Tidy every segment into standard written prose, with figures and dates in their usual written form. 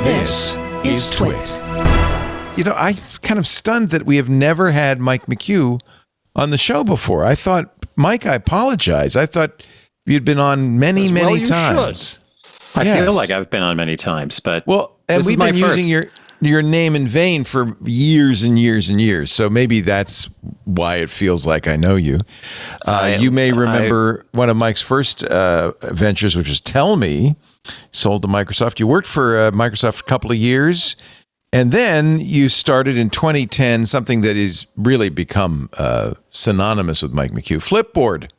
This is TWiT. You know, I'm kind of stunned that we have never had Mike McCue on the show before. I thought, Mike, I apologize. I thought you'd been on many times. I feel like I've been on many times, but and we've been using your name in vain for years and years and years. So maybe that's why it feels like I know you. You may remember one of Mike's first ventures, which was Tell Me, sold to Microsoft. You worked for Microsoft a couple of years, and then you started in 2010 something that has really become synonymous with Mike McCue, Flipboard.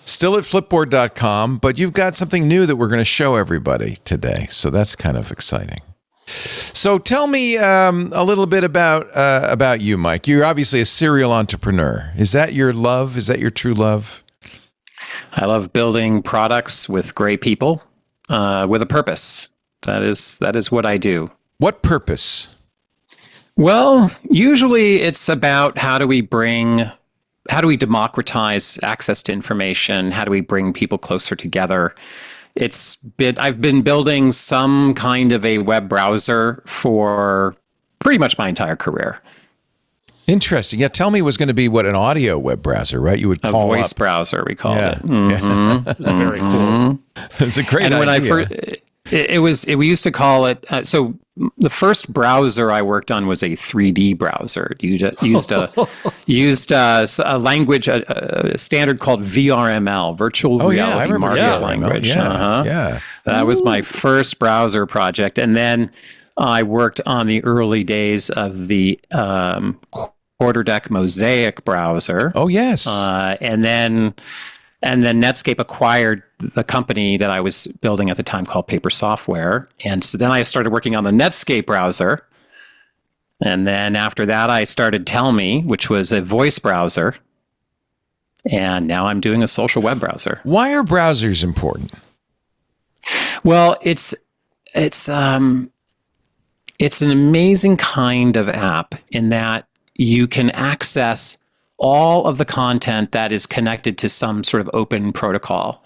Still at flipboard.com, but you've got something new that we're going to show everybody today. So that's kind of exciting. So tell me a little bit about you, Mike. You're obviously a serial entrepreneur. Is that your love? Is that your true love? I love building products with great people with a purpose. That is what I do. What purpose? Well, usually it's about how do we democratize access to information? How do we bring people closer together? I've been building some kind of a web browser for pretty much my entire career. Interesting. Yeah, Tell Me was going to be an audio web browser, right? You would call a voice browser, we called it. Mm-hmm. That's very cool. It's a great idea. When I first, we used to call it, so the first browser I worked on was a 3D browser. It used a language, a standard called VRML, Virtual Reality Markup Language. That was my first browser project. And then I worked on the early days of the Quarterdeck Mosaic browser. Oh, yes. And then Netscape acquired the company that I was building at the time called Paper Software. And so then I started working on the Netscape browser. And then after that, I started Tell Me, which was a voice browser. And now I'm doing a social web browser. Why are browsers important? Well, it's an amazing kind of app in that you can access all of the content that is connected to some sort of open protocol.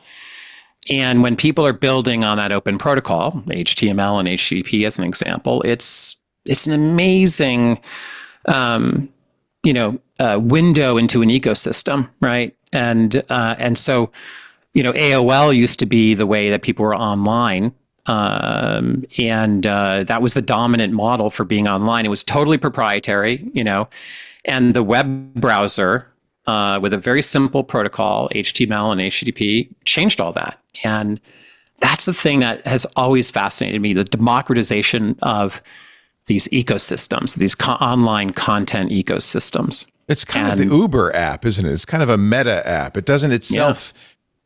And when people are building on that open protocol, HTML and HTTP as an example, it's an amazing, window into an ecosystem, right? And so, AOL used to be the way that people were online. That was the dominant model for being online. It was totally proprietary, and the web browser with a very simple protocol, HTML and HTTP, changed all that. And that's the thing that has always fascinated me, the democratization of these ecosystems, these online content ecosystems. It's kind of the Uber app, isn't it? It's kind of a meta app. It doesn't itself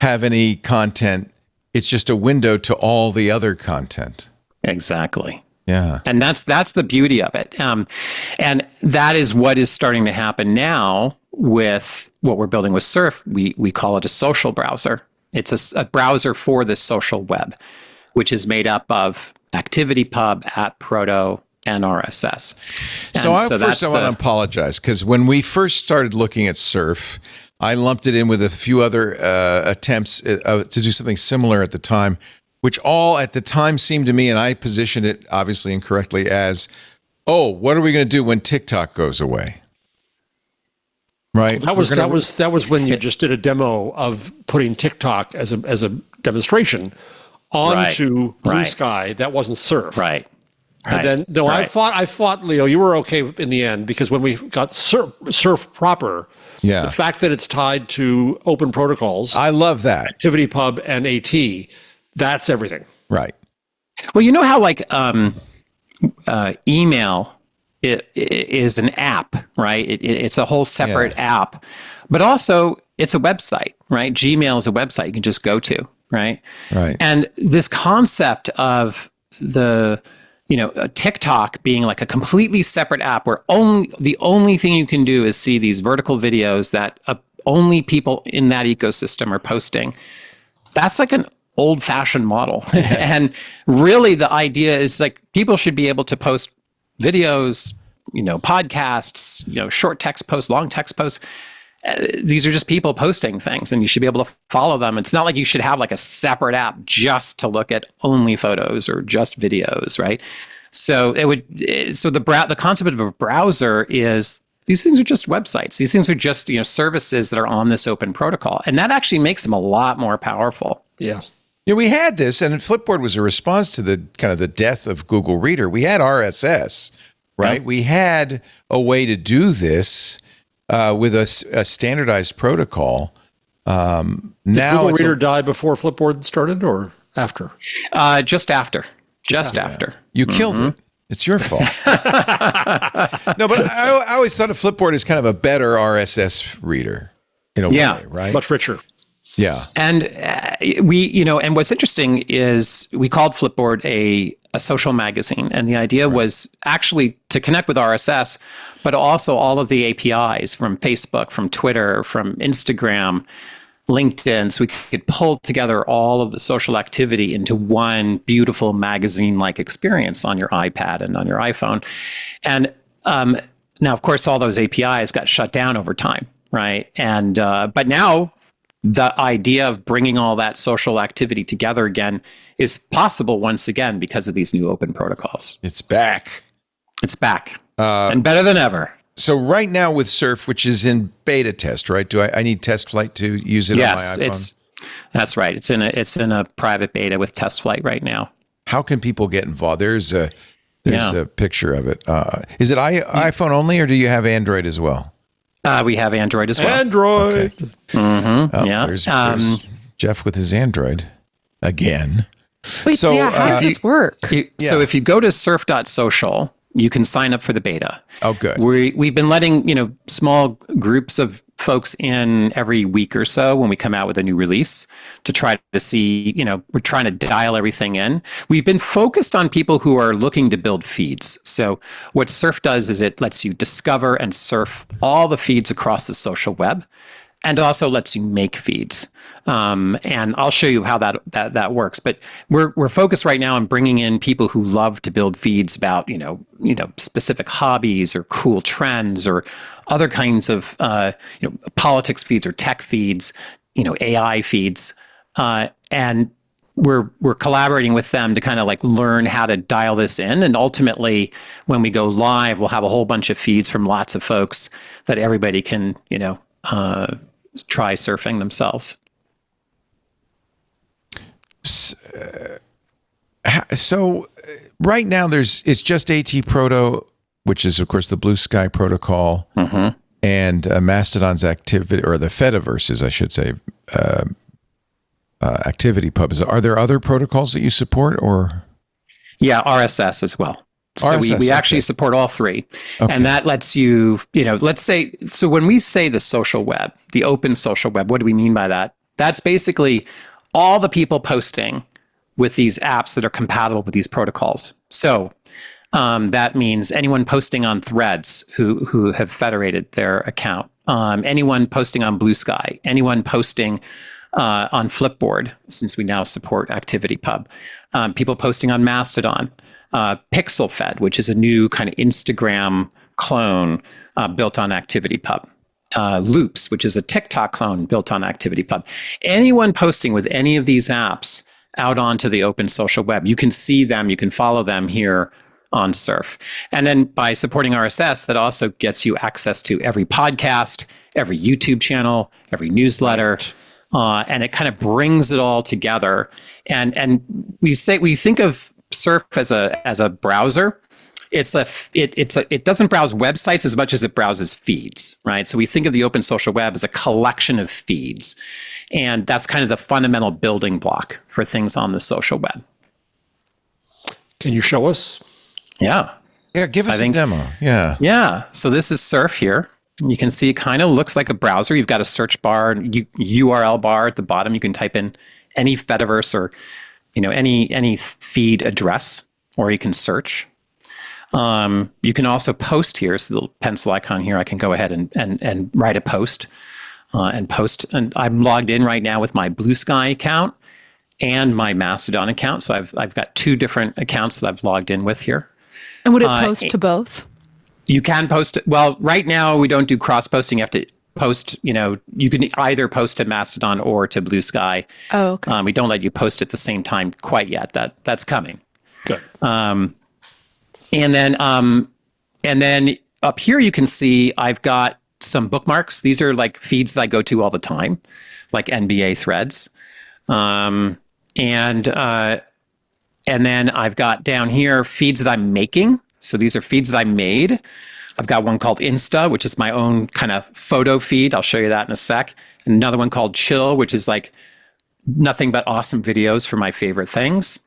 have any content. It's just a window to all the other content. Exactly. Yeah. And that's the beauty of it. And that is what is starting to happen now with what we're building with Surf. We call it a social browser. It's a browser for the social web, which is made up of ActivityPub, @Proto, and RSS. So I want to apologize, because when we first started looking at Surf, I lumped it in with a few other attempts to do something similar at the time, which all at the time seemed to me, and I positioned it obviously incorrectly, as, what are we going to do when TikTok goes away? Right. That was when you just did a demo of putting TikTok as a demonstration onto Bluesky. That wasn't Surf. Right. And then I thought, Leo, you were okay in the end, because when we got Surf proper, the fact that it's tied to open protocols, I love that. ActivityPub and AT, that's everything. Right. Well, you know how email is an app, right? It's a whole separate app, but also it's a website, right? Gmail is a website you can just go to, right? Right. And this concept of TikTok being like a completely separate app where the only thing you can do is see these vertical videos that only people in that ecosystem are posting. That's like an old-fashioned model. Yes. And really the idea is people should be able to post videos, podcasts, short text posts, long text posts, these are just people posting things, and you should be able to follow them. It's not like you should have like a separate app just to look at only photos or just videos, right? So the concept of a browser is these things are just websites. These things are just, services that are on this open protocol, and that actually makes them a lot more powerful. Yeah. Yeah, we had this, and Flipboard was a response to the kind of the death of Google Reader. We had RSS, right? Yeah. We had a way to do this with a standardized protocol. Did Google Reader die before Flipboard started, or after? Just after. Just after. You killed it. It's your fault. No, but I always thought of Flipboard as kind of a better RSS reader in a way, right? Much richer. Yeah. And and what's interesting is we called Flipboard a social magazine. And the idea was actually to connect with RSS, but also all of the APIs from Facebook, from Twitter, from Instagram, LinkedIn, so we could pull together all of the social activity into one beautiful magazine-like experience on your iPad and on your iPhone. And now, of course, all those APIs got shut down over time, right? And but now the idea of bringing all that social activity together again is possible once again because of these new open protocols. It's back. It's back, and better than ever. So right now with Surf, which is in beta test, right? Do I need TestFlight to use it on my iPhone? That's right. It's in a private beta with TestFlight right now. How can people get involved? There's a picture of it. Is it iPhone only, or do you have Android as well? We have Android as well. Android. Okay. Mm-hmm. There's Jeff with his Android again. Wait, so how does this work? So if you go to surf.social, you can sign up for the beta. Oh, good. We've been letting small groups of folks in every week or so when we come out with a new release to try to see, we're trying to dial everything in. We've been focused on people who are looking to build feeds. So what Surf does is it lets you discover and surf all the feeds across the social web, and also lets you make feeds. And I'll show you how that works. But we're focused right now on bringing in people who love to build feeds about specific hobbies or cool trends or other kinds of politics feeds or tech feeds, AI feeds, and we're collaborating with them to kind of like learn how to dial this in. And ultimately, when we go live, we'll have a whole bunch of feeds from lots of folks that everybody can try surfing themselves. So right now it's just AT Proto, which is of course the Bluesky protocol, and Mastodon's activity, or the Fediverse, I should say, ActivityPub. Are there other protocols that you support, or? Yeah, RSS as well. So RSS, we actually support all three. Okay. And that lets you, let's say, so when we say the social web, the open social web, what do we mean by that? That's basically all the people posting with these apps that are compatible with these protocols. So that means anyone posting on Threads who have federated their account, anyone posting on Bluesky, anyone posting on Flipboard, since we now support ActivityPub, people posting on Mastodon, PixelFed, which is a new kind of Instagram clone built on ActivityPub. Loops, which is a TikTok clone built on ActivityPub. Anyone posting with any of these apps out onto the open social web, you can see them, you can follow them here on Surf. And then by supporting RSS, that also gets you access to every podcast, every YouTube channel, every newsletter, and it kind of brings it all together. And we think of Surf as a browser. It doesn't browse websites as much as it browses feeds, right? So we think of the open social web as a collection of feeds, and that's kind of the fundamental building block for things on the social web. Can you show us? Yeah, give us a demo. Yeah. So this is Surf here. You can see it kind of looks like a browser. You've got a search bar, URL bar at the bottom. You can type in any Fediverse or any feed address, or you can search. You can also post here. So the little pencil icon here, I can go ahead and write a post and post. And I'm logged in right now with my Bluesky account and my Mastodon account. So I've got two different accounts that I've logged in with here. And would it post to both? You can post it. Well, right now we don't do cross posting. You have to post, you can either post to Mastodon or to Bluesky. Oh, okay. We don't let you post at the same time quite yet. That's coming. Good. And then up here you can see I've got some bookmarks. These are like feeds that I go to all the time, like NBA threads. And then I've got down here feeds that I'm making. So these are feeds that I made. I've got one called Insta, which is my own kind of photo feed. I'll show you that in a sec. Another one called Chill, which is like nothing but awesome videos for my favorite things.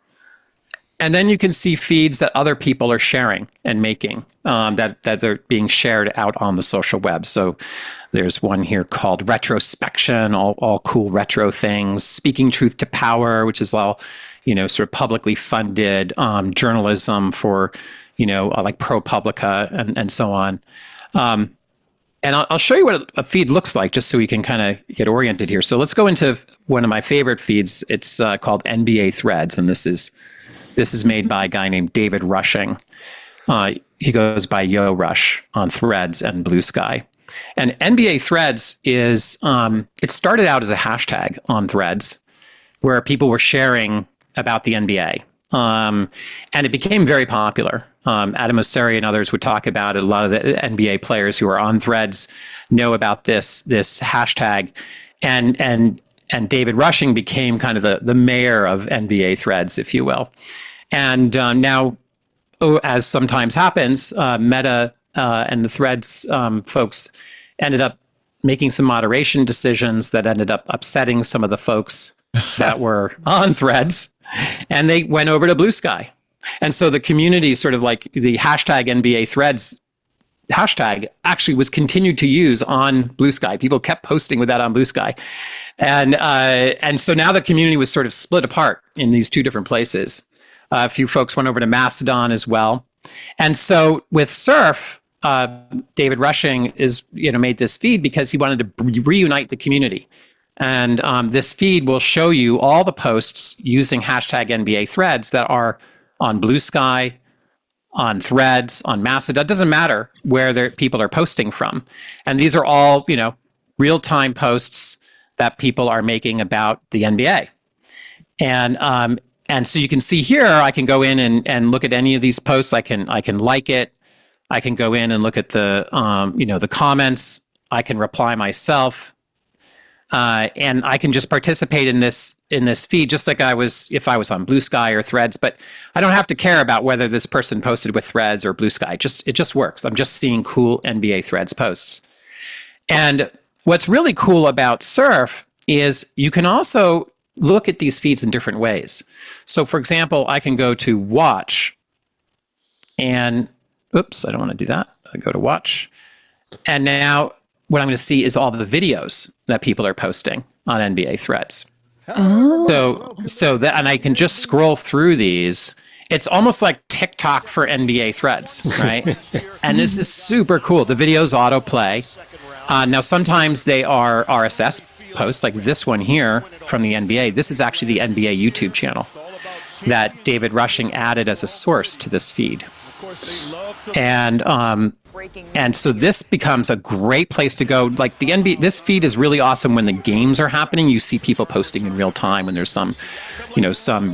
And then you can see feeds that other people are sharing and making, that they're being shared out on the social web. So there's one here called Retrospection, all cool retro things. Speaking Truth to Power, which is all, sort of publicly funded journalism for, like ProPublica and so on. And I'll show you what a feed looks like just so we can kind of get oriented here. So let's go into one of my favorite feeds. It's called NBA Threads, and this is made by a guy named David Rushing. He goes by Yo Rush on Threads and Bluesky. And NBA Threads is, it started out as a hashtag on Threads where people were sharing about the NBA. And it became very popular. Adam Mosseri and others would talk about it. A lot of the NBA players who are on Threads know about this hashtag. And David Rushing became kind of the mayor of NBA Threads, if you will. And now, as sometimes happens, Meta and the Threads folks ended up making some moderation decisions that ended up upsetting some of the folks that were on Threads, and they went over to Bluesky. And so the community, sort of like the hashtag NBA Threads hashtag, actually was continued to use on Bluesky. People kept posting with that on Bluesky. And so now the community was sort of split apart in these two different places. A few folks went over to Mastodon as well. And so with Surf, David Rushing made this feed because he wanted to reunite the community. And this feed will show you all the posts using hashtag NBA Threads that are on Bluesky, on Threads, on Mastodon. It doesn't matter where people are posting from. And these are all, real-time posts that people are making about the NBA. And so you can see here, I can go in and look at any of these posts. I can like it. I can go in and look at the the comments. I can reply myself, and I can just participate in this feed just like if I was on Bluesky or Threads. But I don't have to care about whether this person posted with Threads or Bluesky. It just works. I'm just seeing cool NBA Threads posts. And what's really cool about Surf is you can also look at these feeds in different ways. So for example, I can go to Watch and, oops, I don't want to do that. I go to Watch. And now what I'm going to see is all the videos that people are posting on NBA Threads. Oh. So that, and I can just scroll through these. It's almost like TikTok for NBA Threads, right? And this is super cool. The videos autoplay. Now, sometimes they are RSS posts, like this one here from the NBA. This is actually the NBA YouTube channel that David Rushing added as a source to this feed. And so this becomes a great place to go. Like the NBA, this feed is really awesome when the games are happening. You see people posting in real time when there's some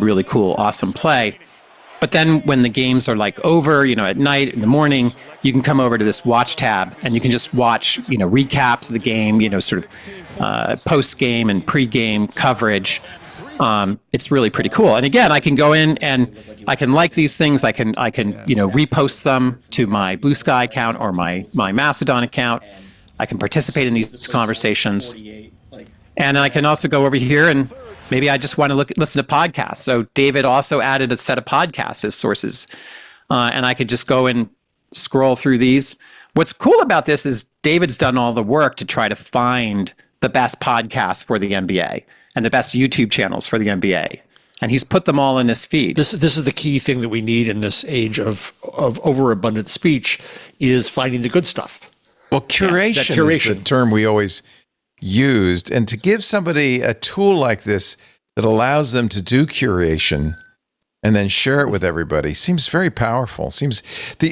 really cool, awesome play. But then when the games are like over, at night, in the morning, you can come over to this watch tab and you can just watch, recaps of the game, sort of post-game and pre-game coverage. It's really pretty cool. And again, I can go in and I can like these things. I can repost them to my Bluesky account or my Mastodon account. I can participate in these conversations. And I can also go over here and maybe I just want to listen to podcasts. So David also added a set of podcasts as sources. And I could just go and scroll through these. What's cool about this is David's done all the work to try to find the best podcasts for the NBA and the best YouTube channels for the NBA. And he's put them all in this feed. This is the key thing that we need in this age of overabundant speech is finding the good stuff. Well, curation is the term we always used. And to give somebody a tool like this that allows them to do curation and then share it with everybody seems very powerful. Seems I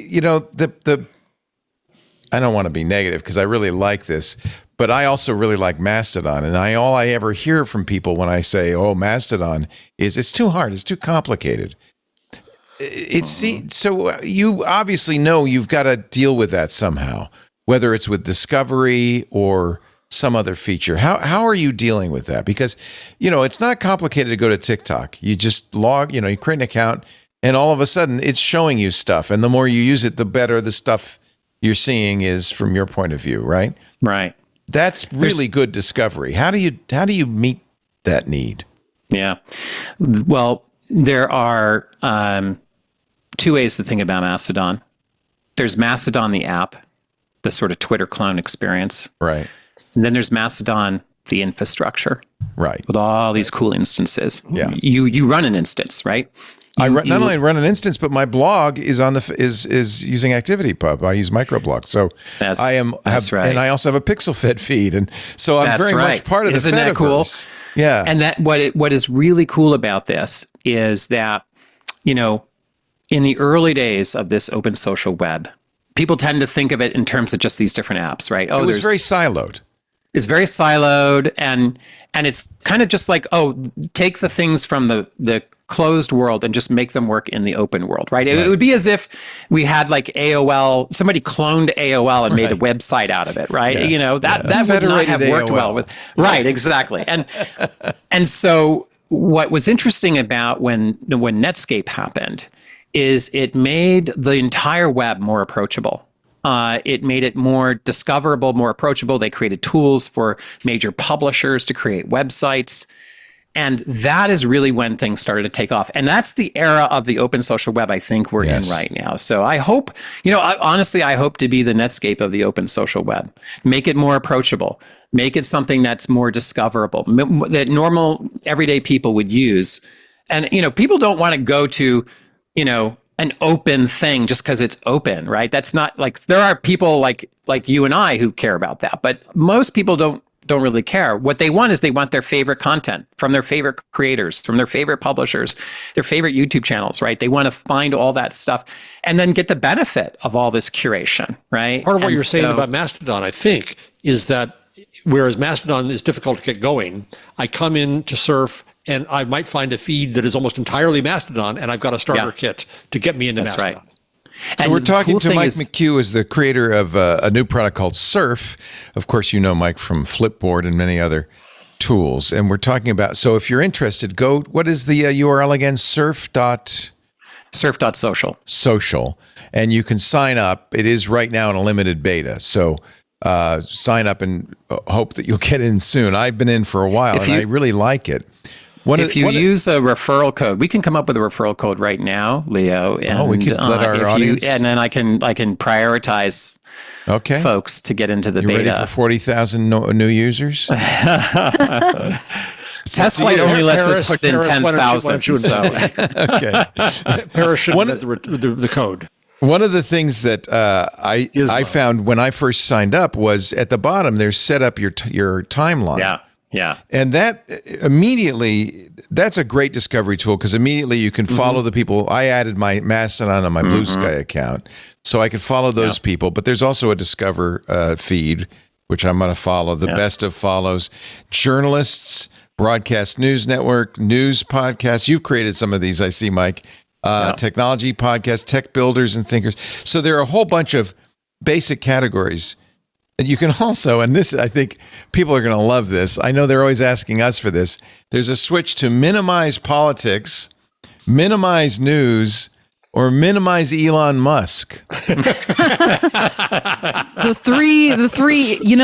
don't want to be negative because I really like this, But I also really like Mastodon, and all I ever hear from people when I say, "Oh, Mastodon," is it's too hard, it's too complicated. So you obviously know you've got to deal with that somehow, whether it's with discovery or some other feature. How are you dealing with that? Because, it's not complicated to go to TikTok. You just log, you create an account, and all of a sudden it's showing you stuff. And the more you use it, the better the stuff you're seeing is from your point of view, right? Right. That's really good discovery. How do you meet that need? Yeah. Well, there are two ways to think about Mastodon. There's Mastodon, the app, the sort of Twitter clone experience. Right. And then there's Mastodon, the infrastructure. Right. With all these cool instances. Yeah. You run an instance, right? Not only run an instance, but my blog is is using ActivityPub. I use microblog, so that's right. And I also have a pixel fed feed, and so I'm very much part of the Fediverse. Isn't that cool? Yeah. And that what is really cool about this is that, in the early days of this open social web, people tend to think of it in terms of just these different apps, right? It was very siloed. It's very siloed, and it's kind of just like, take the things from the closed world and just make them work in the open world, right? It would be as if we had like AOL, somebody cloned AOL and made a website out of it, right? Yeah. That would not have worked AOL. well with, right, exactly. And so what was interesting about when Netscape happened is it made the entire web more approachable. It made it more discoverable, more approachable. They created tools for major publishers to create websites. And that is really when things started to take off. And that's the era of the open social web I think we're in right now. So I hope, honestly, I hope to be the Netscape of the open social web. Make it more approachable. Make it something that's more discoverable, that normal, everyday people would use. And, people don't want to go to, an open thing just because it's open, right? That's not like, there are people like you and I who care about that, but most people don't really care. What they want is they want their favorite content from their favorite creators, from their favorite publishers, their favorite YouTube channels, right? They want to find all that stuff and then get the benefit of all this curation, right? Part of what you're saying about Mastodon, I think, is that whereas Mastodon is difficult to get going, I come in to surf and I might find a feed that is almost entirely Mastodon, and I've got a starter kit to get me into Mastodon. Right. So we're talking to Mike McCue, is the creator of a new product called Surf. Of course, Mike from Flipboard and many other tools. And we're talking about, so if you're interested, what is the URL again? Surf.social. Social. And you can sign up. It is right now in a limited beta. So sign up and hope that you'll get in soon. I've been in for a while, and I really like it. If you use a referral code, we can come up with a referral code right now, Leo. And, we can let our audience. And then I can prioritize folks to get into the beta. Ready for 40,000 new users? Testflight only lets us put in 10,000. Okay. Paris should have the code. One of the things that I found when I first signed up was at the bottom, there's set up your timeline. Yeah. Yeah. And that immediately, that's a great discovery tool because immediately you can follow the people. I added my Mastodon on my Bluesky account, so I could follow those people. But there's also a Discover feed, which I'm going to follow, the best of follows, journalists, broadcast news network, news podcasts. You've created some of these, I see, Mike. Technology podcasts, tech builders and thinkers. So there are a whole bunch of basic categories. And you can also, and this, I think people are going to love this. I know they're always asking us for this. There's a switch to minimize politics, minimize news, or minimize Elon Musk. The three, it used to be, it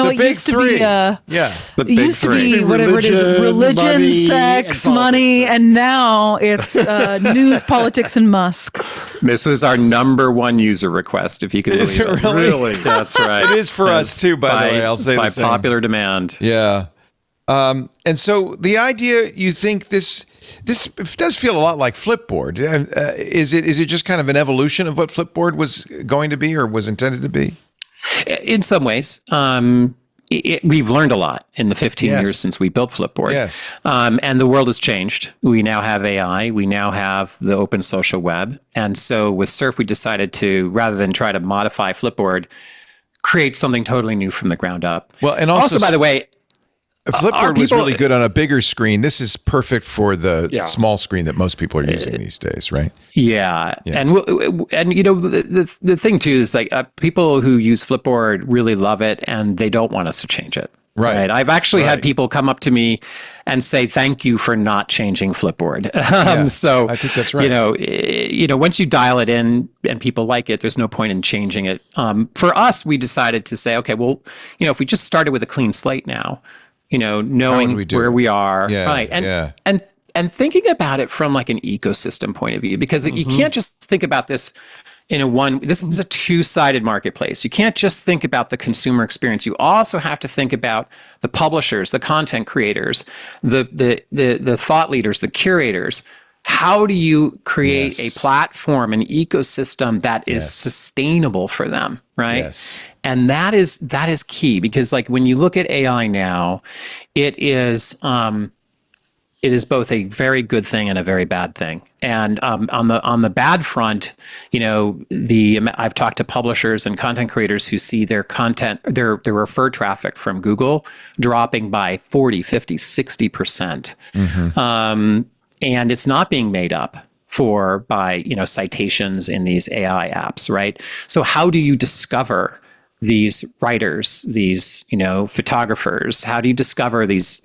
used to be whatever it is, religion, money, sex, money, and now it's news, politics, and Musk. This was our number one user request, if you can believe it. Really? That's right. It is for us too, by the way. I'll say by the same. popular demand. Yeah. And so the idea, you think this does feel a lot like Flipboard. Is it just kind of an evolution of what Flipboard was going to be or was intended to be? In some ways. We've learned a lot in the 15 years since we built Flipboard. Yes. And the world has changed. We now have AI. We now have the open social web. And so with Surf, we decided to, rather than try to modify Flipboard, create something totally new from the ground up. Well, and also by the way, Flipboard was really good on a bigger screen. This is perfect for the small screen that most people are using these days, right? Yeah. And the thing too is like people who use Flipboard really love it and they don't want us to change it. Right. I've actually had people come up to me and say, thank you for not changing Flipboard. So I think that's right. Once you dial it in and people like it, there's no point in changing it. For us, we decided to say, okay, well, if we just started with a clean slate now, knowing where we are, right? And thinking about it from like an ecosystem point of view, because you can't just think about this this is a two-sided marketplace. You can't just think about the consumer experience. You also have to think about the publishers, the content creators, the thought leaders, the curators. How do you create a platform, an ecosystem that is sustainable for them, right? Yes. And that is key, because like when you look at AI now, it is both a very good thing and a very bad thing. And on the bad front, I've talked to publishers and content creators who see their content, their refer traffic from Google dropping by 40, 50, 60%. And it's not being made up for by, citations in these AI apps, right? So how do you discover these writers, these, photographers? How do you discover these,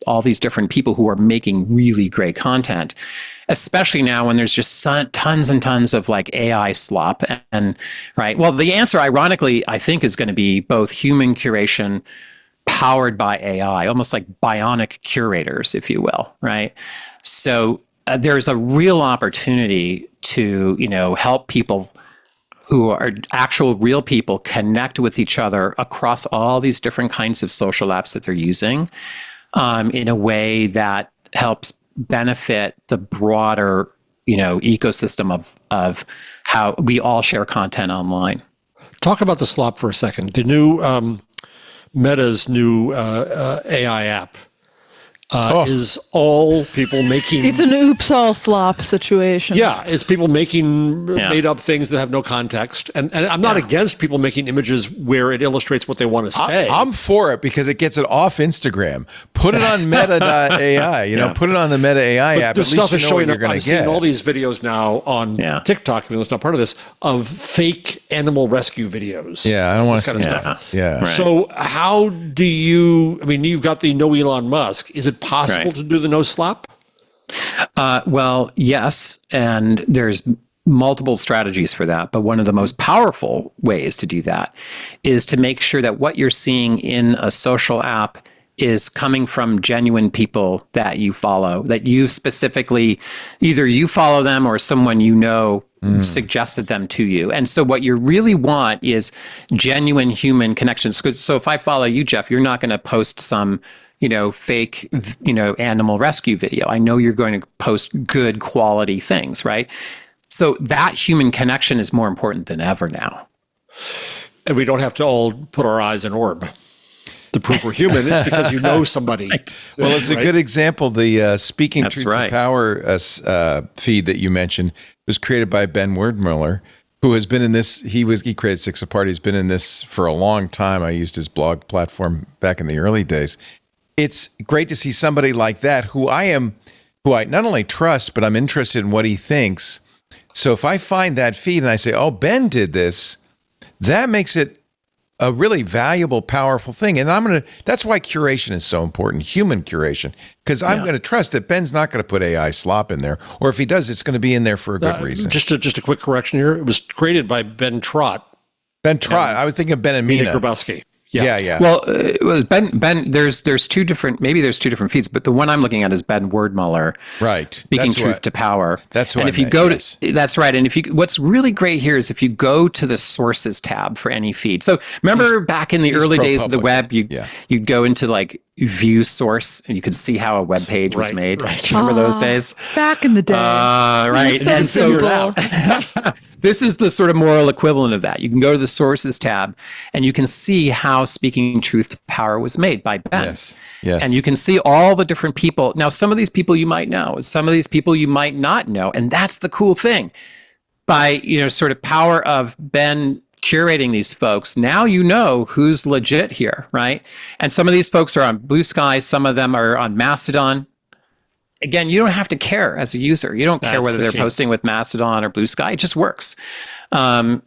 all these different people who are making really great content, especially now when there's just tons and tons of like AI slop and right? Well, the answer, ironically, I think is going to be both human curation powered by AI, almost like bionic curators, if you will, right? So there's a real opportunity to, help people who are actual real people connect with each other across all these different kinds of social apps that they're using in a way that helps benefit the broader, ecosystem of how we all share content online. Talk about the slop for a second. The new Meta's new AI app is all people making... It's an oops all slop situation. Yeah, it's people making made up things that have no context. And I'm not against people making images where it illustrates what they want to say. I'm for it because it gets it off Instagram. Put it on meta.ai, put it on the Meta AI app. This stuff is showing up. I'm seeing all these videos now on TikTok, it's not part of this, of fake animal rescue videos. Yeah, I don't want to see that stuff. Yeah. Right. So how do you, you've got the no Elon Musk. Is it possible to do the no slop? Well, yes. And there's multiple strategies for that. But one of the most powerful ways to do that is to make sure that what you're seeing in a social app is coming from genuine people that you follow, that you specifically, either you follow them or someone suggested them to you. And so what you really want is genuine human connections. So if I follow you, Jeff, you're not going to post some fake, animal rescue video. I know you're going to post good quality things, right? So that human connection is more important than ever now. And we don't have to all put our eyes in orb to prove we're human. It's because you know somebody. Right. Well, it's a good example. The Speaking Truth to Power feed that you mentioned was created by Ben Werdmuller, who has been in this. He created Six Apart. He's been in this for a long time. I used his blog platform back in the early days. It's great to see somebody like that who I not only trust, but I'm interested in what he thinks. So if I find that feed and I say, oh, Ben did this, that makes it a really valuable, powerful thing. And that's why curation is so important, human curation, because I'm going to trust that Ben's not going to put AI slop in there. Or if he does, it's going to be in there for a good reason. Just a quick correction here. It was created by Ben Trott. Ben Trott. I was thinking of Ben and Mina Grabowski. Yeah. Well, Ben. There's two different. Maybe there's two different feeds, but the one I'm looking at is Ben Werdmuller. Right. Speaking Truth to Power. That's what. And if you go to, that's right. And what's really great here is if you go to the sources tab for any feed. So remember back in the early days of the web, you'd go into like view source and you could see how a web page was made. Right. Remember those days? Back in the day. Right. So and simple. So this is the sort of moral equivalent of that. You can go to the sources tab and you can see how Speaking Truth to Power was made by Ben. Yes. And you can see all the different people. Now, some of these people you might know, some of these people you might not know. And that's the cool thing. By, sort of power of Ben curating these folks. Now you know who's legit here, right? And some of these folks are on Bluesky, some of them are on Mastodon. Again, you don't have to care as a user. You don't care whether they're posting with Mastodon or Bluesky. It just works. And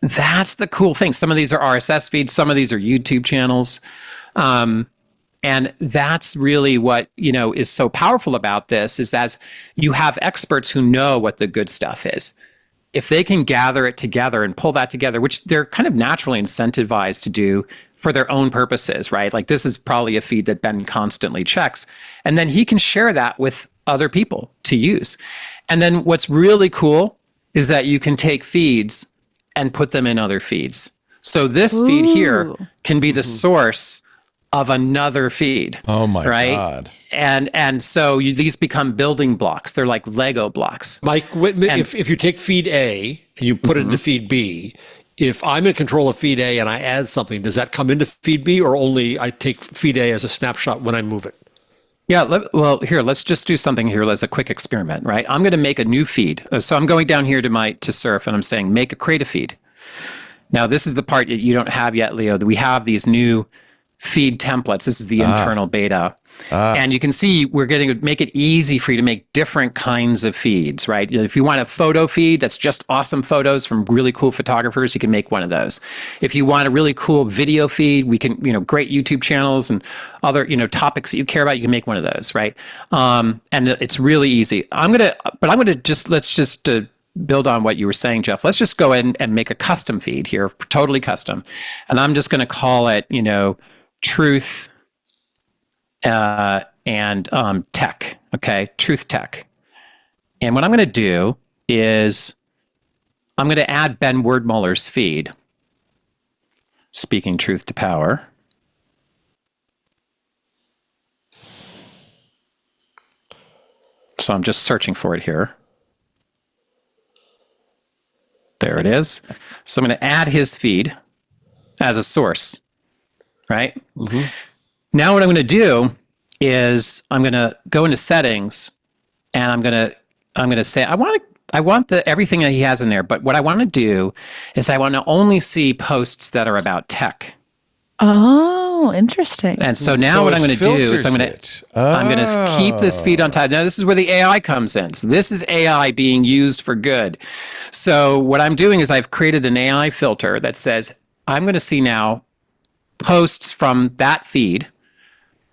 that's the cool thing. Some of these are RSS feeds. Some of these are YouTube channels. And that's really what, is so powerful about this is as you have experts who know what the good stuff is. If they can gather it together and pull that together, which they're kind of naturally incentivized to do for their own purposes, right? Like this is probably a feed that Ben constantly checks. And then he can share that with other people to use. And then what's really cool is that you can take feeds and put them in other feeds. So this feed here can be the source of another feed. Oh my right? God. And so these become building blocks. They're like Lego blocks. Mike, if you take feed A and you put it into feed B, if I'm in control of feed A and I add something, does that come into feed B or only I take feed A as a snapshot when I move it? Yeah, here, let's just do something here as a quick experiment, right? I'm going to make a new feed. So I'm going down here to Surf and I'm saying, create a feed. Now, this is the part that you don't have yet, Leo, that we have these new feed templates. This is the internal beta. And you can see we're getting to make it easy for you to make different kinds of feeds, right? If you want a photo feed that's just awesome photos from really cool photographers, you can make one of those. If you want a really cool video feed, we can, great YouTube channels and other, topics that you care about, you can make one of those, right? And it's really easy. Let's just build on what you were saying, Jeff. Let's just go ahead and make a custom feed here, totally custom. And I'm just going to call it, truth and tech, okay? Truth tech. And what I'm going to do is I'm going to add Ben Wordmuller's feed, speaking truth to power. So I'm just searching for it here. There it is. So I'm going to add his feed as a source, right? Mm-hmm. Now what I'm going to do is I'm going to go into settings and I'm going to say I want everything that he has in there, but what I want to do is I want to only see posts that are about tech. Oh, interesting. And so now what I'm going to do is I'm going to keep this feed on top. Now this is where the AI comes in. So this is AI being used for good. So what I'm doing is I've created an AI filter that says I'm going to see now posts from that feed,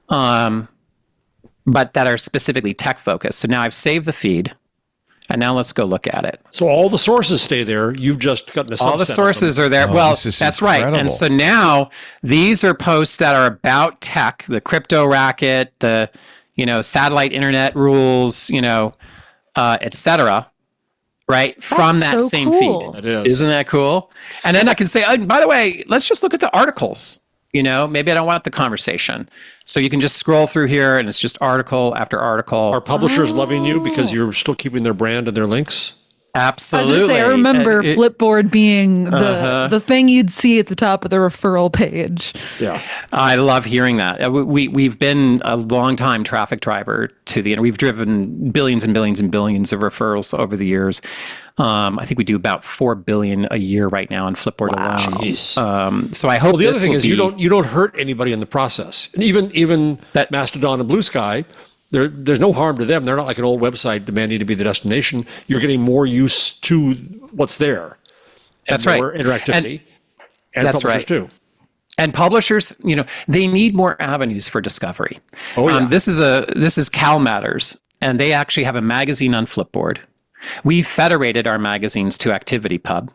but that are specifically tech focused. So now I've saved the feed, and now let's go look at it. So all the sources stay there. You've just gotten a subset. All the sources are there. Oh, well, that's incredible. Right. And so now these are posts that are about tech, the crypto racket, the satellite internet rules, et cetera. Right from that so same cool. feed. It is. Isn't that cool? And then I can say, by the way, let's just look at the articles. Maybe I don't want the conversation. So you can just scroll through here and it's just article after article. Are publishers loving you because you're still keeping their brand and their links? Absolutely. I was gonna say, I remember Flipboard being the thing you'd see at the top of the referral page. Yeah. I love hearing that. We've been a long time traffic driver to the, we've driven billions and billions and billions of referrals over the years. I think we do about 4 billion a year right now on Flipboard alone. Jeez. So I hope the other thing is you don't hurt anybody in the process. And even that Mastodon and Bluesky, there's no harm to them. They're not like an old website demanding to be the destination. You're getting more use to what's there. That's right. More interactivity. And that's publishers right. too. And publishers, they need more avenues for discovery. Oh, yeah. This is Cal Matters, and they actually have a magazine on Flipboard. We federated our magazines to ActivityPub.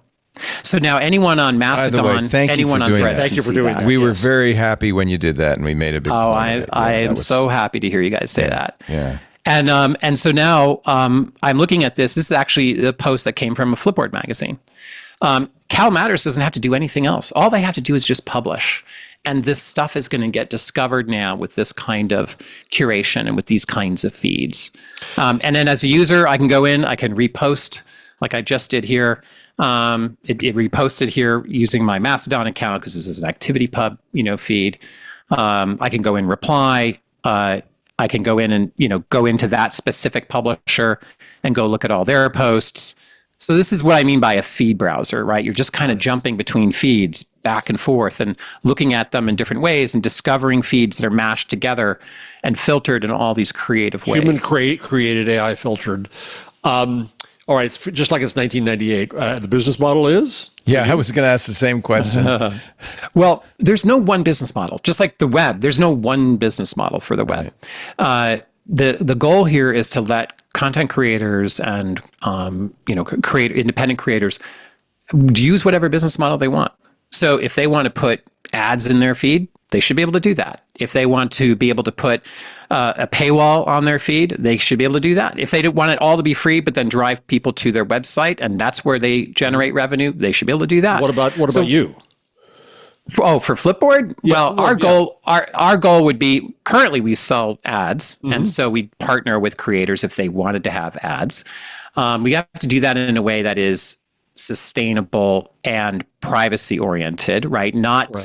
So now anyone on Mastodon, By the way, thank you anyone for on doing Threads that. Thank you for doing that. We were very happy when you did that, and we made a big. Oh, point of it. I am so happy to hear you guys say that. Yeah. And so now I'm looking at this. This is actually the post that came from a Flipboard magazine. Cal Matters doesn't have to do anything else. All they have to do is just publish. And this stuff is going to get discovered now with this kind of curation and with these kinds of feeds. And then as a user, I can go in, I can repost like I just did here. It reposted here using my Mastodon account because this is an ActivityPub, feed. I can go in reply. I can go in and, go into that specific publisher and go look at all their posts. So this is what I mean by a feed browser, right? You're just kind of jumping between feeds back and forth and looking at them in different ways and discovering feeds that are mashed together and filtered in all these creative ways. Human created, AI filtered. All right, it's just like it's 1998. The business model is? Yeah, I was going to ask the same question. Well, there's no one business model. Just like the web, there's no one business model for the web. The goal here is to let content creators and independent creators use whatever business model they want. So if they want to put ads in their feed, they should be able to do that. If they want to be able to put a paywall on their feed, they should be able to do that. If they don't want it all to be free, but then drive people to their website and that's where they generate revenue, they should be able to do that. What about you? For Flipboard? Yeah, well, our goal would be, currently we sell ads, and so we partner with creators if they wanted to have ads. We have to do that in a way that is sustainable and privacy oriented, right? Not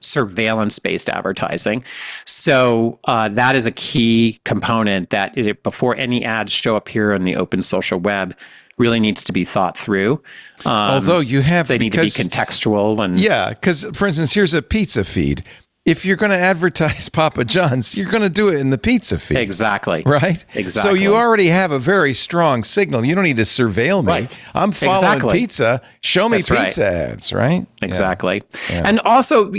surveillance based advertising. So that is a key component that before any ads show up here on the open social web, really needs to be thought through. Although they need to be contextual and because for instance, here's a pizza feed. If you're going to advertise Papa John's, you're going to do it in the pizza feed. Exactly. Right? Exactly. So you already have a very strong signal. You don't need to surveil me. Right. I'm following pizza. Show me That's pizza ads, right? Exactly. Yeah. And also,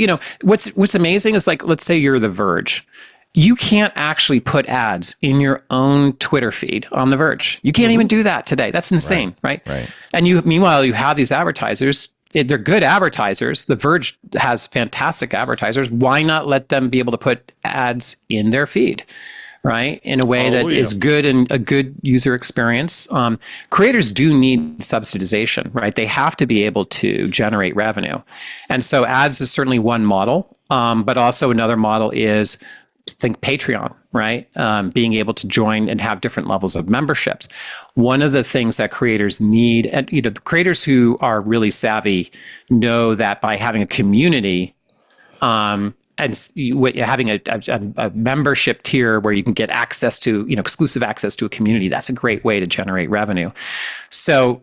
what's amazing is like, let's say you're The Verge. You can't actually put ads in your own Twitter feed on The Verge. You can't even do that today. That's insane, right? Right. And meanwhile, you have these advertisers. They're good advertisers. The Verge has fantastic advertisers. Why not let them be able to put ads in their feed, right? In a way that is good and a good user experience. Creators do need subsidization, right? They have to be able to generate revenue. And so ads is certainly one model, but also another model is think Patreon, right? Being able to join and have different levels of memberships. One of the things that creators need, and the creators who are really savvy know that by having a community and having a membership tier where you can get access to, exclusive access to a community, that's a great way to generate revenue. So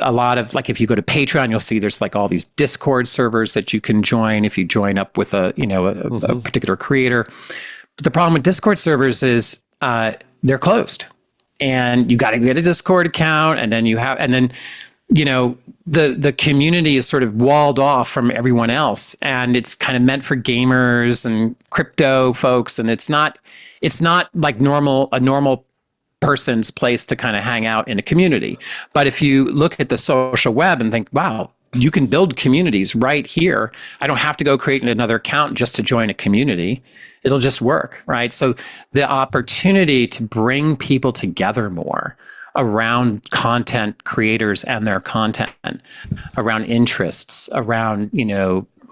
a lot of, like, if you go to Patreon, you'll see there's like all these Discord servers that you can join if you join up with a particular creator. But the problem with Discord servers is they're closed, and you got to get a Discord account, and then the community is sort of walled off from everyone else, and it's kind of meant for gamers and crypto folks, and it's not like a normal person's place to kind of hang out in a community. But if you look at the social web and think, wow, you can build communities right here. I don't have to go create another account just to join a community. It'll just work, right? So the opportunity to bring people together more around content creators and their content, around interests, around,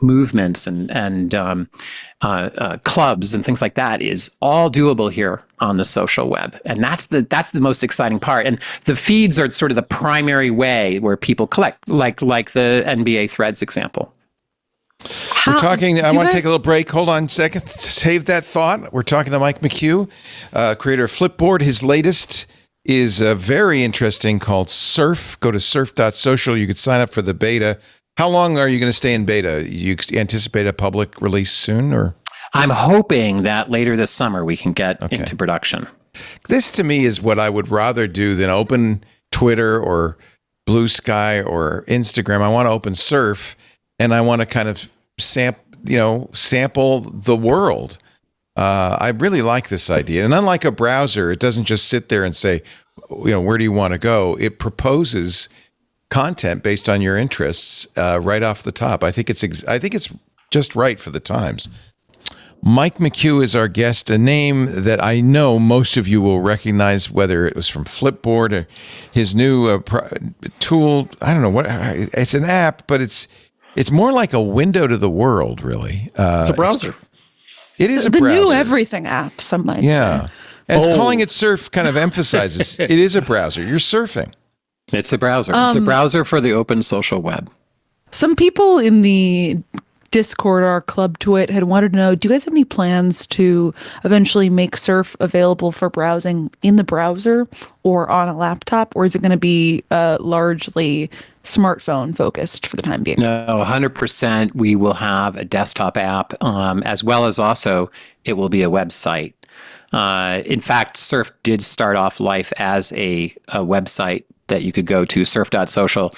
movements and clubs and things like that is all doable here on the social web. And that's the most exciting part. And the feeds are sort of the primary way where people collect, like the NBA Threads example. We're talking, I want to take a little break. Hold on a second. Save that thought. We're talking to Mike McCue, creator of Flipboard. His latest is very interesting, called Surf. Go to surf.social. You could sign up for the beta. How long are you going to stay in beta? You anticipate a public release soon, or? I'm hoping that later this summer we can get into production. This to me is what I would rather do than open Twitter or Bluesky or Instagram. I want to open Surf, and I want to kind of sample the world. I really like this idea. And unlike a browser, it doesn't just sit there and say, where do you want to go? It proposes content based on your interests right off the top. I think it's just right for the times. Mike McCue is our guest, a name that I know most of you will recognize, whether it was from Flipboard or his new tool. I don't know what it's an app, but it's more like a window to the world, really. It's a browser. It is a the browser. new everything app, some might say. And calling it Surf kind of emphasizes it is a browser. You're surfing. It's a browser. It's a browser for the open social web. Some people in the Discord, our club TWiT, had wanted to know, do you guys have any plans to eventually make Surf available for browsing in the browser or on a laptop, or is it going to be largely smartphone focused for the time being? No, 100%. We will have a desktop app, as well as also it will be a website. In fact, Surf did start off life as a website that you could go to, surf.social.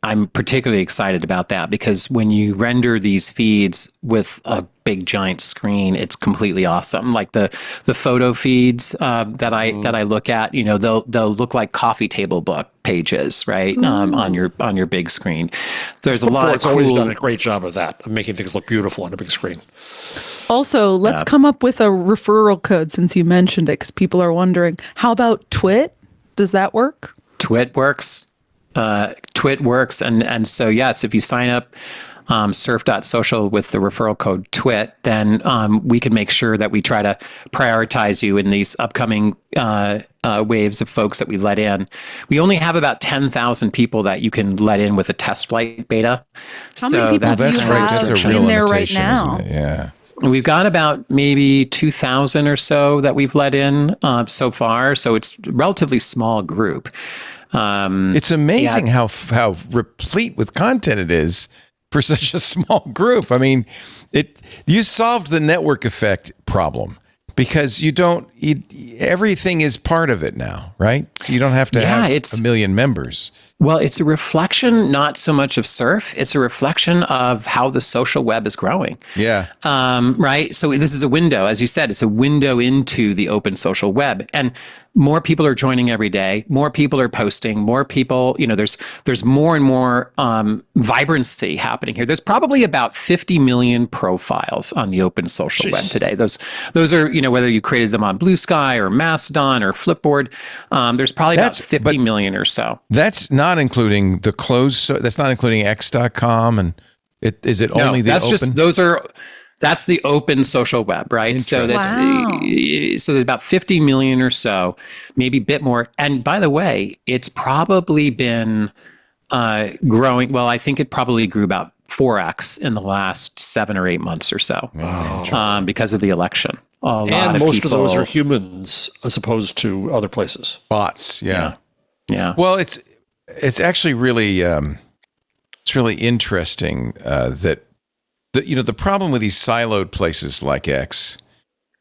I'm particularly excited about that because when you render these feeds with a big giant screen, it's completely awesome. Like the photo feeds that I look at, they'll look like coffee table book pages, right? On your big screen. There's a lot of cool. Always done a great job of that, of making things look beautiful on a big screen. Also, let's come up with a referral code since you mentioned it, because people are wondering, how about TWiT? Does that work? TWiT works. TWiT works. And so, yes, if you sign up surf.social with the referral code TWiT, then we can make sure that we try to prioritize you in these upcoming waves of folks that we let in. We only have about 10,000 people that you can let in with a test flight beta. How many people do you have in there right now? Yeah. We've got about maybe 2,000 or so that we've let in so far. So it's a relatively small group. It's amazing how replete with content it is for such a small group. I mean, you solved the network effect problem because everything is part of it now, right? So you don't have to have a million members. Well, it's a reflection, not so much of Surf. It's a reflection of how the social web is growing. Yeah. Right. So this is a window, as you said, it's a window into the open social web, and more people are joining every day. More people are posting. More people, there's more and more vibrancy happening here. There's probably about 50 million profiles on the open social web today. Those are, whether you created them on Bluesky or Mastodon or Flipboard, there's probably about 50 million or so. That's not including the closed. That's not including x.com, and is it only the open? That's the open social web, right? So so there's about 50 million or so, maybe a bit more. And by the way, it's probably been growing. Well, I think it probably grew about 4x in the last 7 or 8 months or so, because of the election. And most of those are humans as opposed to other places. Bots, yeah. Well, it's actually really it's really interesting that the problem with these siloed places like X,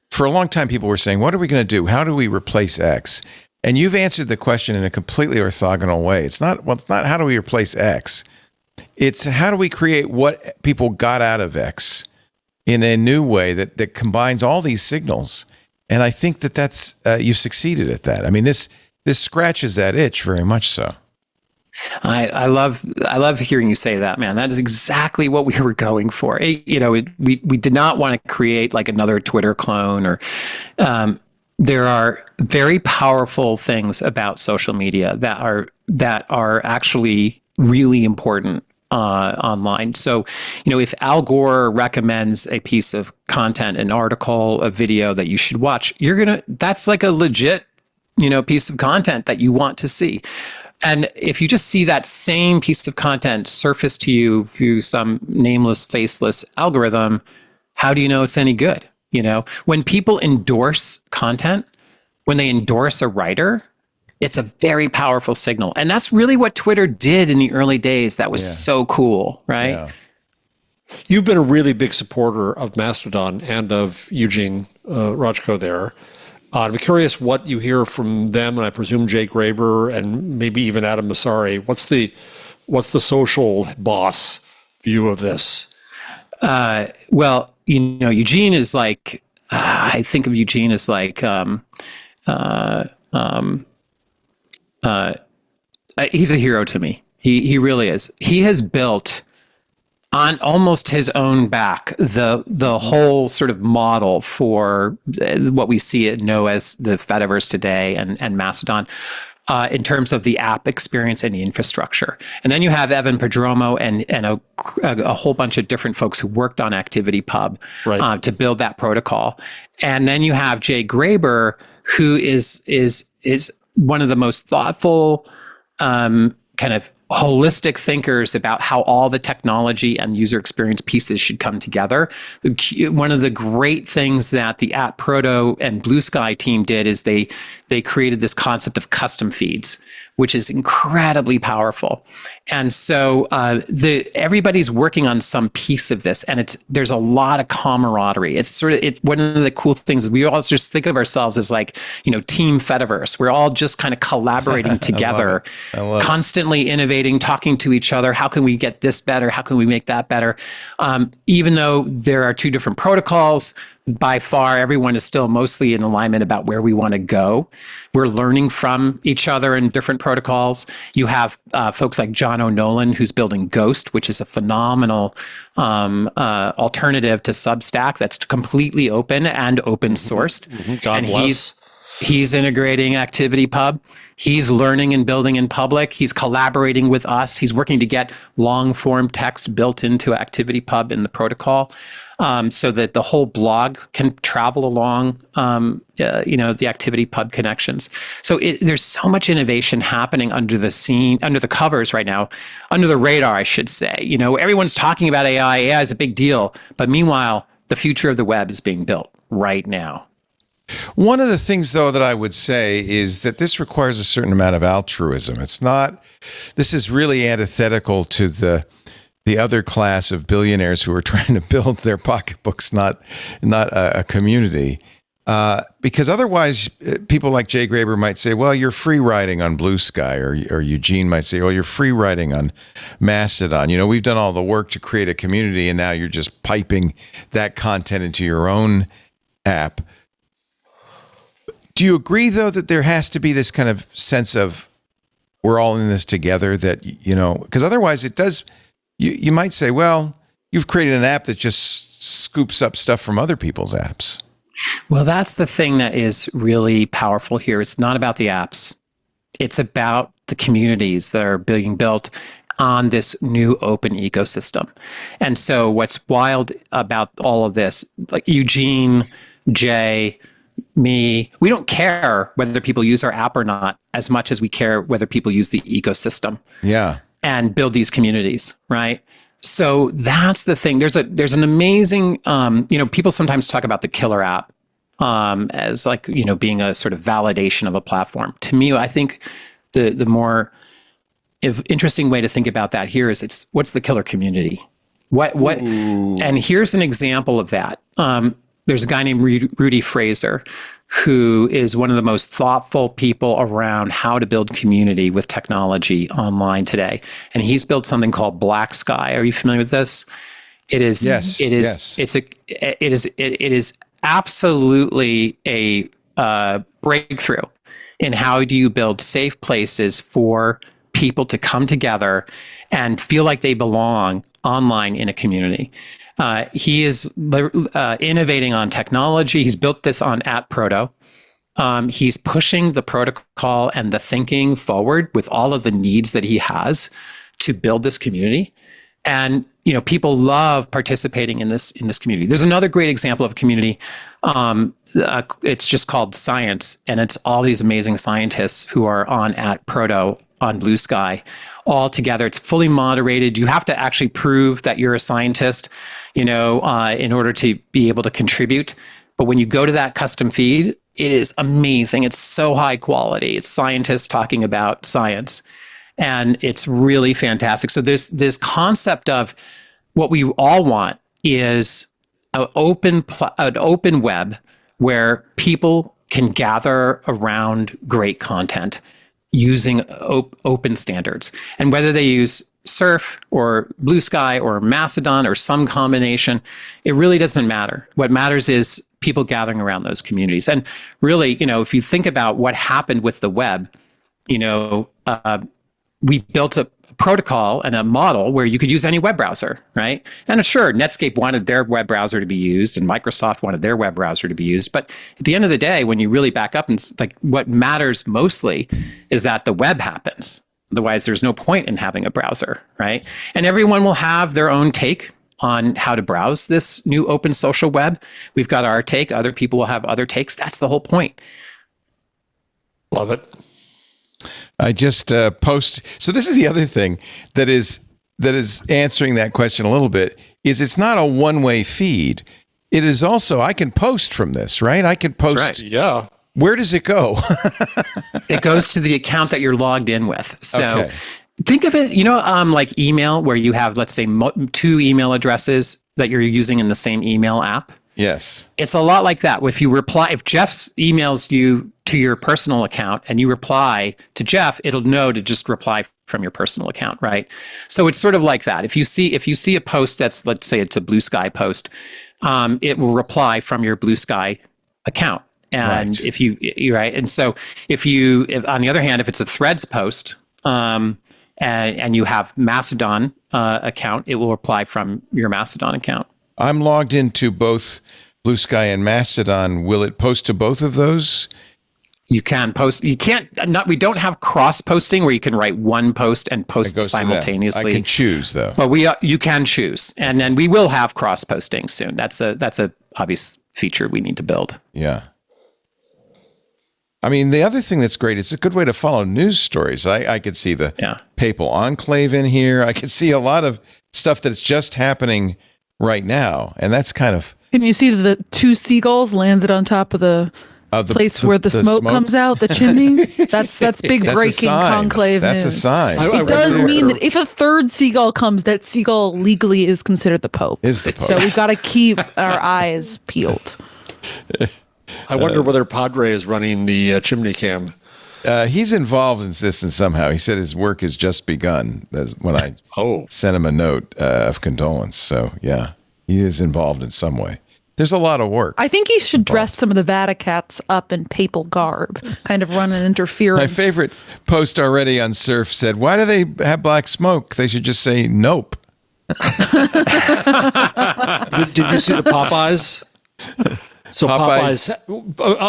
for a long time people were saying, what are we going to do? How do we replace X? And you've answered the question in a completely orthogonal way. It's not how do we replace X? It's how do we create what people got out of X in a new way that combines all these signals. And I think that's you've succeeded at that. I mean, this scratches that itch very much so. I love hearing you say that, man. That is exactly what we were going for. We did not want to create like another Twitter clone or there are very powerful things about social media that are actually really important online. So, if Al Gore recommends a piece of content, an article, a video that you should watch, that's like a legit, piece of content that you want to see. And if you just see that same piece of content surface to you through some nameless, faceless algorithm, how do you know it's any good? When people endorse content, when they endorse a writer, it's a very powerful signal. And that's really what Twitter did in the early days. That was so cool, right? Yeah. You've been a really big supporter of Mastodon and of Eugene Rajko there. I'm curious what you hear from them, and I presume Jay Graber and maybe even Adam Mosseri. What's the social boss view of this? Well, Eugene is like, I think of Eugene as like, he's a hero to me. He really is. He has built on almost his own back the whole sort of model for what we see and know as the Fediverse today and Mastodon in terms of the app experience and the infrastructure. And then you have Evan Prodromou and a whole bunch of different folks who worked on ActivityPub to build that protocol. And then you have Jay Graber, who is one of the most thoughtful kind of holistic thinkers about how all the technology and user experience pieces should come together. One of the great things that the @Proto and Bluesky team did is they created this concept of custom feeds, which is incredibly powerful. And so everybody's working on some piece of this, and there's a lot of camaraderie. It's one of the cool things is we all just think of ourselves as like, Team Fediverse. We're all just kind of collaborating together, constantly innovating, talking to each other. How can we get this better? How can we make that better? Even though there are two different protocols, by far, everyone is still mostly in alignment about where we want to go. We're learning from each other in different protocols. You have folks like John O'Nolan, who's building Ghost, which is a phenomenal alternative to Substack that's completely open and open sourced. God bless. He's integrating ActivityPub. He's learning and building in public. He's collaborating with us. He's working to get long form text built into ActivityPub in the protocol, so that the whole blog can travel along, the ActivityPub connections. So there's so much innovation happening under the covers right now, under the radar, I should say. Everyone's talking about AI. AI is a big deal, but meanwhile, the future of the web is being built right now. One of the things, though, that I would say is that this requires a certain amount of altruism. This is really antithetical to the other class of billionaires who are trying to build their pocketbooks, not a community. Because otherwise, people like Jay Graber might say, well, you're free riding on Bluesky, or Eugene might say, well, you're free riding on Mastodon. We've done all the work to create a community, and now you're just piping that content into your own app. Do you agree, though, that there has to be this kind of sense of we're all in this together, that, because otherwise it does, you might say, well, you've created an app that just scoops up stuff from other people's apps. Well, that's the thing that is really powerful here. It's not about the apps. It's about the communities that are being built on this new open ecosystem. And so what's wild about all of this, like Eugene, Jay, me, we don't care whether people use our app or not as much as we care whether people use the ecosystem. Yeah. And build these communities, right? So that's the thing. There's an amazing, people sometimes talk about the killer app as like, being a sort of validation of a platform. To me, I think the more interesting way to think about that here is what's the killer community? And here's an example of that. There's a guy named Rudy Fraser, who is one of the most thoughtful people around how to build community with technology online today. And he's built something called Black Sky. Are you familiar with this? It is. Yes. It is. Yes. It is absolutely a breakthrough in how do you build safe places for people to come together and feel like they belong online in a community. He is innovating on technology. He's built this on @Proto. He's pushing the protocol and the thinking forward with all of the needs that he has to build this community. And people love participating in this community. There's another great example of a community. It's just called Science, and it's all these amazing scientists who are on @Proto on Bluesky all together. It's fully moderated. You have to actually prove that you're a scientist, in order to be able to contribute. But when you go to that custom feed, it is amazing. It's so high quality. It's scientists talking about science, and it's really fantastic. So this concept of what we all want is an open web where people can gather around great content using open standards. And whether they use Surf or Bluesky or Mastodon or some combination, it really doesn't matter. What matters is people gathering around those communities. And really, if you think about what happened with the web, we built a protocol and a model where you could use any web browser, right? And sure, Netscape wanted their web browser to be used and Microsoft wanted their web browser to be used. But at the end of the day, when you really back up, and what matters mostly is that the web happens. Otherwise, there's no point in having a browser, right? And everyone will have their own take on how to browse this new open social web. We've got our take. Other people will have other takes. That's the whole point. Love it. I just post. So this is the other thing that is answering that question a little bit. Is it's not a one-way feed. It is also, I can post from this, right? I can post. That's right. Yeah. Where does it go? It goes to the account that you're logged in with. So Okay. think of it, like email, where you have, let's say, 2 email addresses that you're using in the same email app. Yes. It's a lot like that. If Jeff emails you to your personal account and you reply to Jeff, it'll know to just reply from your personal account, right? So it's sort of like that. If you see a post that's, let's say it's a Bluesky post, it will reply from your Bluesky account. And Right. if you're right. And so if on the other hand, if it's a Threads post, and you have Mastodon account, it will reply from your Mastodon account. I'm logged into both Bluesky and Mastodon. Will it post to both of those? You can post. You can't. We don't have cross posting where you can write one post and post Goes to them. simultaneously. I can choose though. But you can choose, and then we will have cross posting soon. That's a obvious feature we need to build. Yeah. I mean, the other thing that's great, it's a good way to follow news stories. I could see the Papal Enclave in here. I could see a lot of stuff that's just happening right now. And that's kind of... Can you see the 2 seagulls landed on top of the place where the smoke comes out, the chimney? That's big That's breaking conclave That's news. a sign. It does mean that if a 3rd seagull comes, that seagull legally is considered the Pope. Is the Pope. So we've got to keep our eyes peeled. I wonder whether Padre is running the chimney cam. He's involved in this and somehow. He said his work has just begun. That's when I sent him a note of condolence. So, yeah, he is involved in some way. There's a lot of work. I think he should dress some of the Vaticats up in papal garb, kind of run an interference. My favorite post already on Surf said, why do they have black smoke? They should just say nope. Did you see the Popeyes? So Popeyes.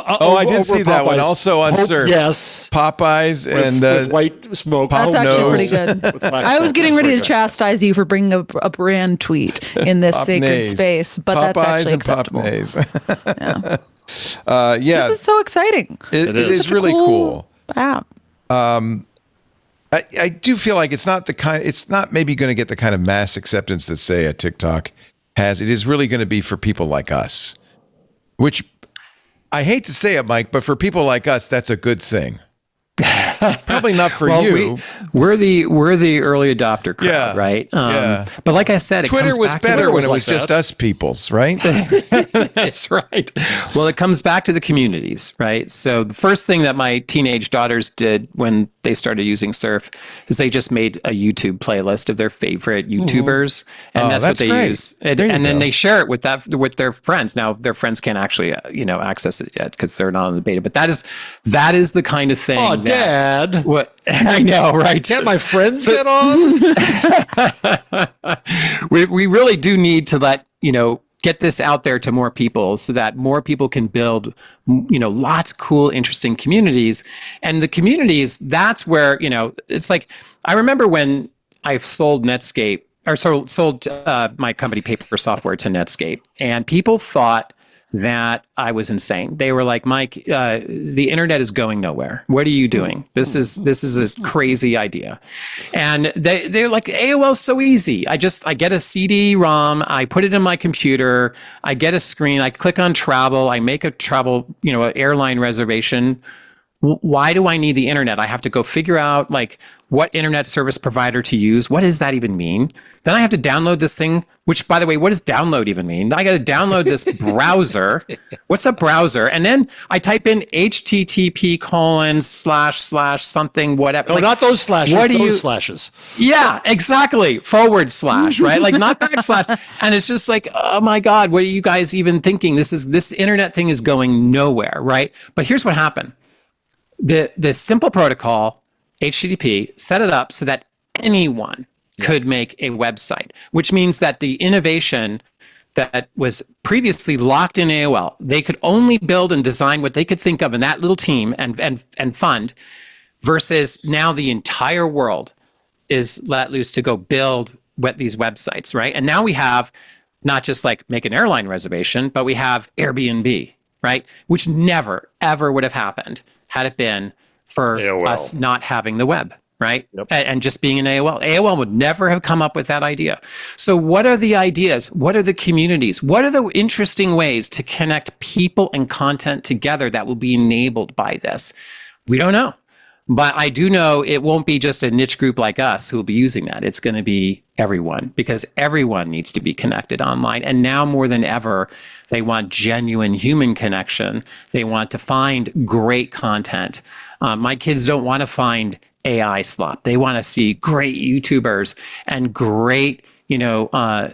I did see that one also on Surf. Yes. Popeyes and with white smoke. That's actually pretty nose. good. I was getting ready to chastise you for bringing a brand tweet in this sacred space, but that's actually acceptable. Yeah. This is so exciting. It is really cool. App. I do feel like it's not maybe going to get the kind of mass acceptance that, say, a TikTok has. It is really going to be for people like us, which I hate to say it, Mike, but for people like us, that's a good thing. Probably not for you. We're the early adopter crowd, right? But like I said, Twitter was better when it was just us peoples, right? That's right. Well, it comes back to the communities, right? So the first thing that my teenage daughters did when they started using Surf is they just made a YouTube playlist of their favorite YouTubers, and that's what they use. And then they share it with their friends. Now their friends can't actually access it yet because they're not on the beta. But that is the kind of thing. Oh, Dad. What I know, right? Can't my friends get on? We really do need to get this out there to more people so that more people can build, lots of cool, interesting communities. And the communities, that's where, it's like, I remember when I sold Netscape or sold my company Paper Software to Netscape, and people thought that I was insane. They were like, Mike, the internet is going nowhere. What are you doing? This is a crazy idea. And they're like, AOL's so easy. I get a CD-ROM, I put it in my computer, I get a screen, I click on travel, I make a travel, an airline reservation. Why do I need the internet? I have to go figure out what internet service provider to use. What does that even mean? Then I have to download this thing, which, by the way, what does download even mean? I got to download this browser. What's a browser? And then I type in http:// something, whatever. No, not those slashes, slashes. Yeah, exactly. / right? Not backslash. And it's just like, oh my God, what are you guys even thinking? This internet thing is going nowhere, right? But here's what happened. The simple protocol, HTTP, set it up so that anyone could make a website, which means that the innovation that was previously locked in AOL, they could only build and design what they could think of in that little team and fund, versus now the entire world is let loose to go build these websites, right? And now we have not just make an airline reservation, but we have Airbnb, right? Which never, ever would have happened had it been for AOL. us not having the web, right? Yep. And just being an AOL. AOL would never have come up with that idea. So what are the ideas? What are the communities? What are the interesting ways to connect people and content together that will be enabled by this? We don't know. But I do know it won't be just a niche group like us who will be using that. It's going to be everyone, because everyone needs to be connected online. And now more than ever, they want genuine human connection. They want to find great content. My kids don't want to find AI slop. They want to see great YouTubers and great,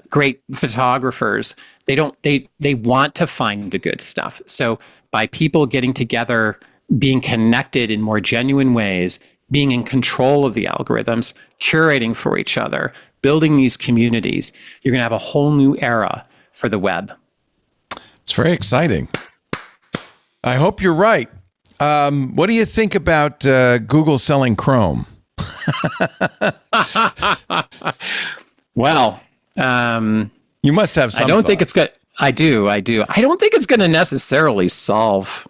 great photographers. They want to find the good stuff. So by people getting together, being connected in more genuine ways, being in control of the algorithms, curating for each other, building these communities, you're going to have a whole new era for the web. It's very exciting. I hope you're right. What do you think about Google selling Chrome? Well, you must have some I don't think thoughts. it's good. I do. I don't think it's going to necessarily solve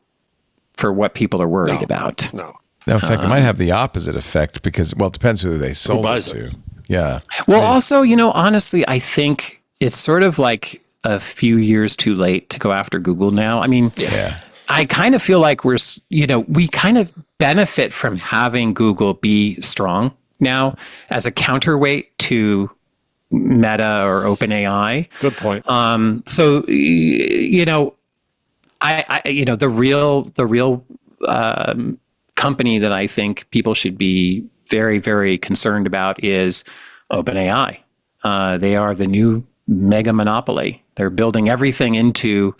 for what people are worried about. No. No, in fact, it might have the opposite effect because, well, it depends who they sold it to. Yeah. Well, also, honestly, I think it's sort of like a few years too late to go after Google now. I mean, I kind of feel like we kind of benefit from having Google be strong now as a counterweight to Meta or OpenAI. Good point. So, the real company that I think people should be very, very concerned about is OpenAI. They are the new mega monopoly. They're building everything into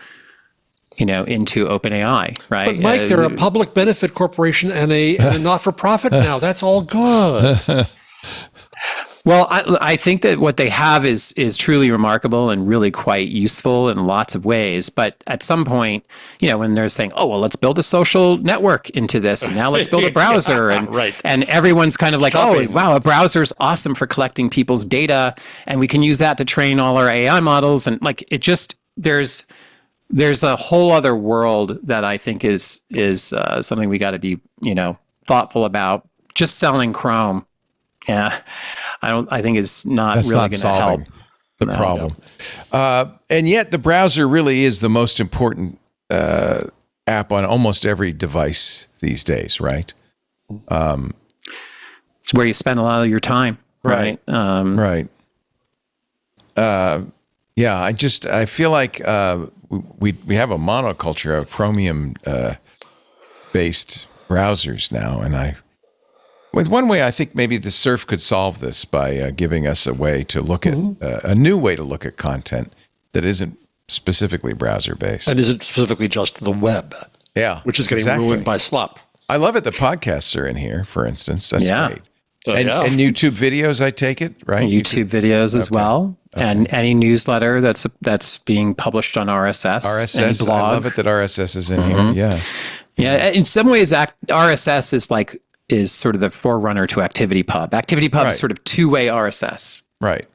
OpenAI, right? But Mike, they're a public benefit corporation and a not-for-profit now. That's all good. Well, I think that what they have is truly remarkable and really quite useful in lots of ways. But at some point, when they're saying, "Oh, well, let's build a social network into this, and now let's build a browser," and everyone's kind of like, "Oh, wow, a browser's awesome for collecting people's data, and we can use that to train all our AI models," and like it just there's a whole other world that I think is something we got to be thoughtful about. Just selling Chrome. Yeah, I think is not That's really not going to help the problem. And yet the browser really is the most important app on almost every device these days, right? It's where you spend a lot of your time, right? Right. Yeah, I feel like we have a monoculture of Chromium based browsers now, and with one way, I think maybe the Surf could solve this by giving us a way to look at a new way to look at content that isn't specifically browser based and isn't specifically just the web. Yeah, which is getting ruined by slop. I love it. The podcasts are in here, for instance. That's great. And YouTube videos, I take it, right? And YouTube videos as well, and any newsletter that's being published on RSS. RSS, any blog. I love it that RSS is in here. Yeah, yeah. In some ways, RSS is sort of the forerunner to ActivityPub. ActivityPub is sort of two-way RSS. Right.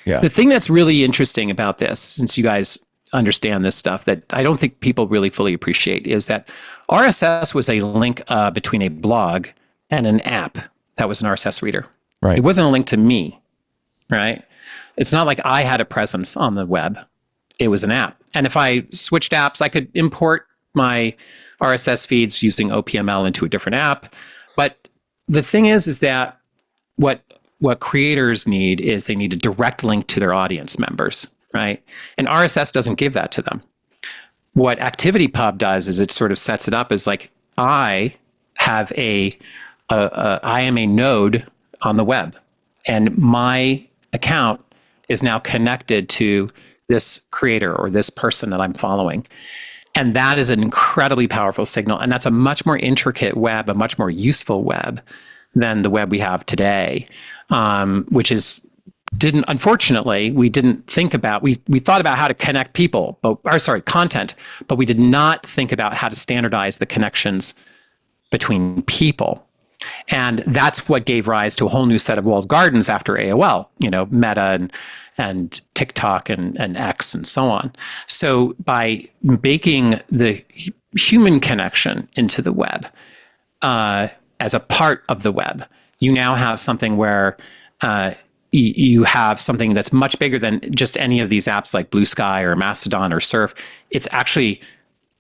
Yeah. The thing that's really interesting about this, since you guys understand this stuff that I don't think people really fully appreciate, is that RSS was a link between a blog and an app that was an RSS reader. Right. It wasn't a link to me, right? It's not like I had a presence on the web. It was an app. And if I switched apps, I could import my RSS feeds using OPML into a different app. But the thing is that what creators need is they need a direct link to their audience members, right? And RSS doesn't give that to them. What ActivityPub does is it sort of sets it up as like, I have I am a node on the web, and my account is now connected to this creator or this person that I'm following. And that is an incredibly powerful signal. And that's a much more intricate web, a much more useful web than the web we have today, which unfortunately, we didn't think about, we thought about how to connect people, content, but we did not think about how to standardize the connections between people. And that's what gave rise to a whole new set of walled gardens after AOL, Meta and TikTok and X and so on. So by baking the human connection into the web, as a part of the web. You now have something where you have something that's much bigger than just any of these apps like Bluesky or Mastodon or Surf. It's actually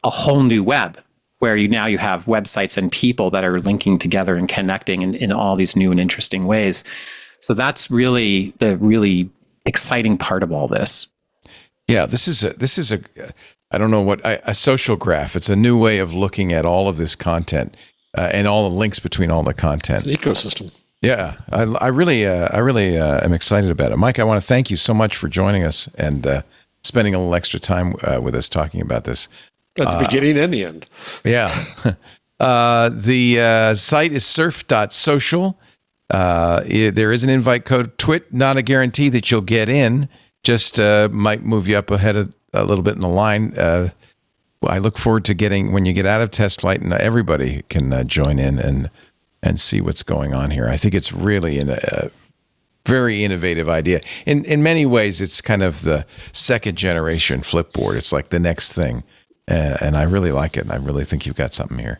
a whole new web where you have websites and people that are linking together and connecting in all these new and interesting ways. So that's really the really exciting part of all this. Yeah, this is a I don't know a social graph. It's a new way of looking at all of this content and all the links between all the content. It's an ecosystem. Yeah, I really am excited about it. Mike, I want to thank you so much for joining us and spending a little extra time with us talking about this. At the beginning and the end. Yeah. The site is surf.social. There is an invite code TWiT, not a guarantee that you'll get in, just might move you up ahead a little bit in the line. I look forward to when you get out of test flight and everybody can join in and see what's going on here. I think it's really a very innovative idea. In many ways, it's kind of the second generation Flipboard. It's like the next thing. And I really like it. And I really think you've got something here.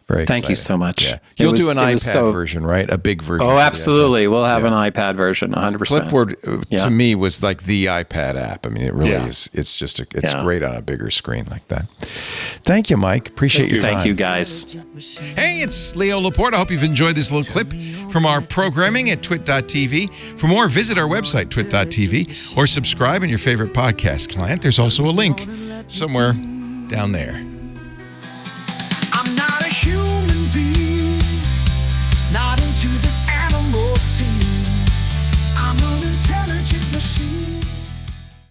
Very exciting. Thank you so much. Yeah. You'll do an iPad version, right? A big version. Oh, absolutely. We'll have an iPad version, 100%. Flipboard, to me, was like the iPad app. I mean, it really is. It's just, it's great on a bigger screen like that. Thank you, Mike. Appreciate your time. Thank you, guys. Hey, it's Leo Laporte. I hope you've enjoyed this little clip from our programming at twit.tv. For more, visit our website, twit.tv, or subscribe in your favorite podcast client. There's also a link somewhere down there.